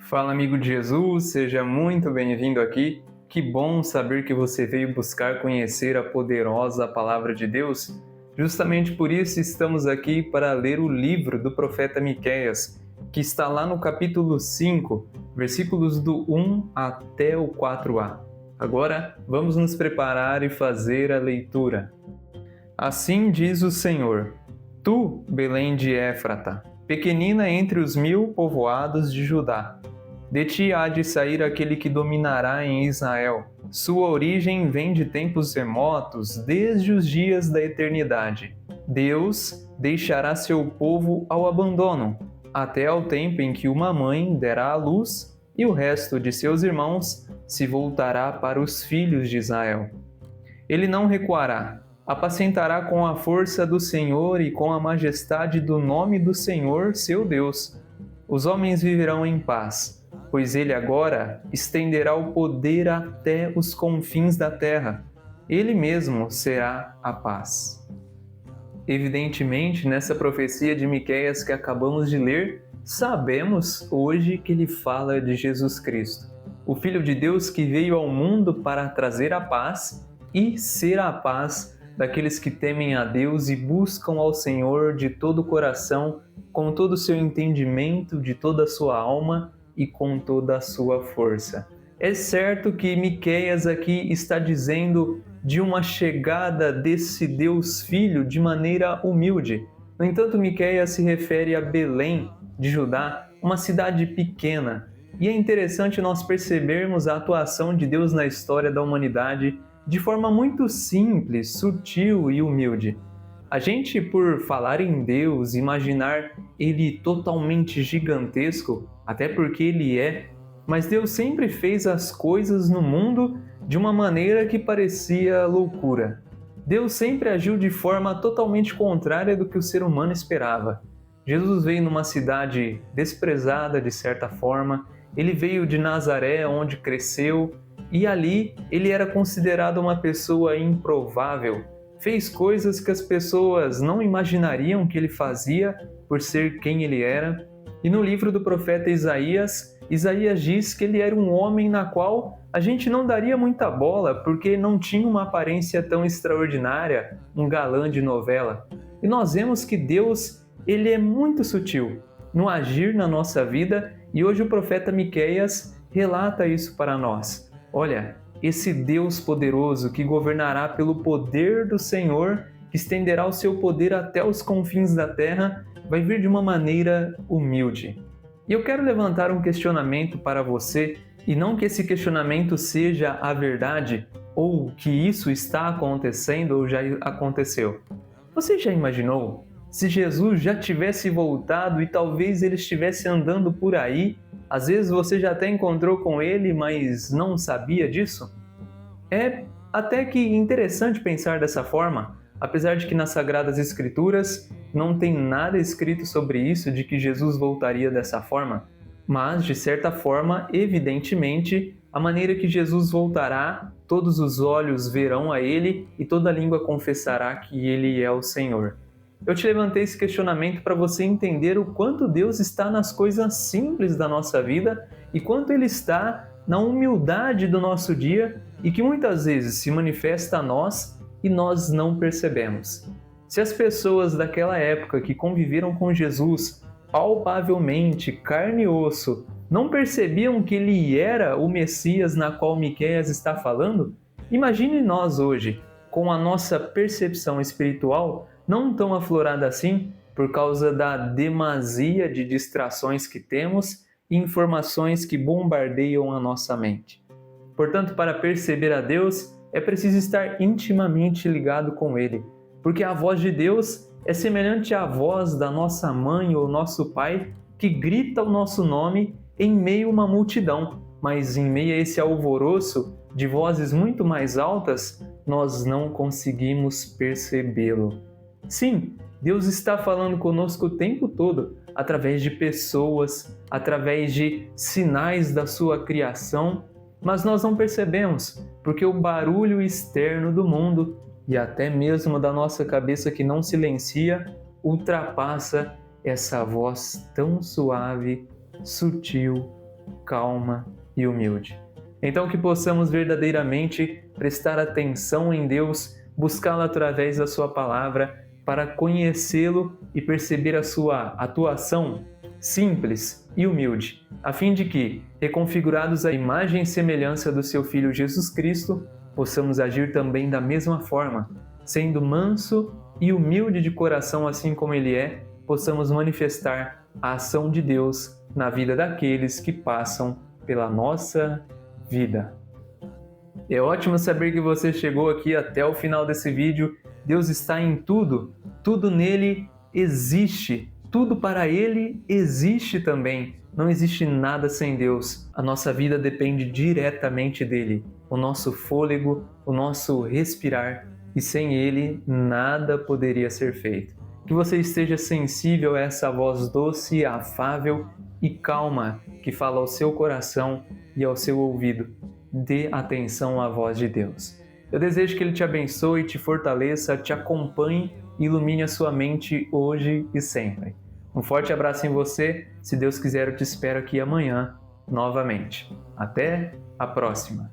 Fala, amigo de Jesus, seja muito bem-vindo aqui. Que bom saber que você veio buscar conhecer a poderosa palavra de Deus. Justamente por isso estamos aqui para ler o livro do profeta Miqueias, que está lá no capítulo 5, versículos do 1 até o 4a. Agora, vamos nos preparar e fazer a leitura. Assim diz o Senhor: Tu, Belém de Éfrata, pequenina entre os 1000 povoados de Judá, de ti há de sair aquele que dominará em Israel. Sua origem vem de tempos remotos, desde os dias da eternidade. Deus deixará seu povo ao abandono, até ao tempo em que uma mãe derá à luz, e o resto de seus irmãos se voltará para os filhos de Israel. Ele não recuará, apacentará com a força do Senhor e com a majestade do nome do Senhor, seu Deus. Os homens viverão em paz, pois ele agora estenderá o poder até os confins da terra. Ele mesmo será a paz. Evidentemente, nessa profecia de Miqueias que acabamos de ler, sabemos hoje que ele fala de Jesus Cristo, o Filho de Deus que veio ao mundo para trazer a paz e ser a paz daqueles que temem a Deus e buscam ao Senhor de todo o coração, com todo o seu entendimento, de toda a sua alma e com toda a sua força. É certo que Miqueias aqui está dizendo de uma chegada desse Deus Filho de maneira humilde. No entanto, Miqueias se refere a Belém de Judá, uma cidade pequena. E é interessante nós percebermos a atuação de Deus na história da humanidade de forma muito simples, sutil e humilde. A gente, por falar em Deus, imaginar Ele totalmente gigantesco, até porque Ele é, mas Deus sempre fez as coisas no mundo de uma maneira que parecia loucura. Deus sempre agiu de forma totalmente contrária do que o ser humano esperava. Jesus veio numa cidade desprezada de certa forma, Ele veio de Nazaré, onde cresceu, e ali ele era considerado uma pessoa improvável. Fez coisas que as pessoas não imaginariam que ele fazia por ser quem ele era. E no livro do profeta Isaías, Isaías diz que ele era um homem na qual a gente não daria muita bola porque não tinha uma aparência tão extraordinária, um galã de novela. E nós vemos que Deus, ele é muito sutil no agir na nossa vida, e hoje o profeta Miqueias relata isso para nós. Olha, esse Deus poderoso que governará pelo poder do Senhor, que estenderá o seu poder até os confins da terra, vai vir de uma maneira humilde. E eu quero levantar um questionamento para você, e não que esse questionamento seja a verdade, ou que isso está acontecendo ou já aconteceu. Você já imaginou se Jesus já tivesse voltado e talvez ele estivesse andando por aí? Às vezes você já até encontrou com ele, mas não sabia disso? É até que interessante pensar dessa forma, apesar de que nas Sagradas Escrituras não tem nada escrito sobre isso, de que Jesus voltaria dessa forma. Mas, de certa forma, evidentemente, a maneira que Jesus voltará, todos os olhos verão a ele e toda língua confessará que ele é o Senhor. Eu te levantei esse questionamento para você entender o quanto Deus está nas coisas simples da nossa vida e quanto Ele está na humildade do nosso dia e que muitas vezes se manifesta a nós e nós não percebemos. Se as pessoas daquela época que conviveram com Jesus palpavelmente, carne e osso, não percebiam que Ele era o Messias na qual Miqueias está falando, imagine nós hoje, com a nossa percepção espiritual não tão aflorada assim por causa da demasia de distrações que temos e informações que bombardeiam a nossa mente. Portanto, para perceber a Deus, é preciso estar intimamente ligado com Ele, porque a voz de Deus é semelhante à voz da nossa mãe ou nosso pai que grita o nosso nome em meio a uma multidão, mas em meio a esse alvoroço de vozes muito mais altas, nós não conseguimos percebê-lo. Sim, Deus está falando conosco o tempo todo, através de pessoas, através de sinais da sua criação, mas nós não percebemos, porque o barulho externo do mundo e até mesmo da nossa cabeça que não silencia, ultrapassa essa voz tão suave, sutil calma e humilde. Então que possamos verdadeiramente prestar atenção em Deus, buscá-lo através da sua palavra, para conhecê-lo e perceber a sua atuação simples e humilde, a fim de que, reconfigurados à imagem e semelhança do seu Filho Jesus Cristo, possamos agir também da mesma forma, sendo manso e humilde de coração assim como ele é, possamos manifestar a ação de Deus na vida daqueles que passam pela nossa vida. É ótimo saber que você chegou aqui até o final desse vídeo. Deus está em tudo, tudo nele existe, tudo para ele existe também. Não existe nada sem Deus. A nossa vida depende diretamente dele, o nosso fôlego, o nosso respirar, e sem ele nada poderia ser feito. Que você esteja sensível a essa voz doce, afável e calma que fala ao seu coração e ao seu ouvido. Dê atenção à voz de Deus. Eu desejo que Ele te abençoe, te fortaleça, te acompanhe e ilumine a sua mente hoje e sempre. Um forte abraço em você. Se Deus quiser, eu te espero aqui amanhã novamente. Até a próxima!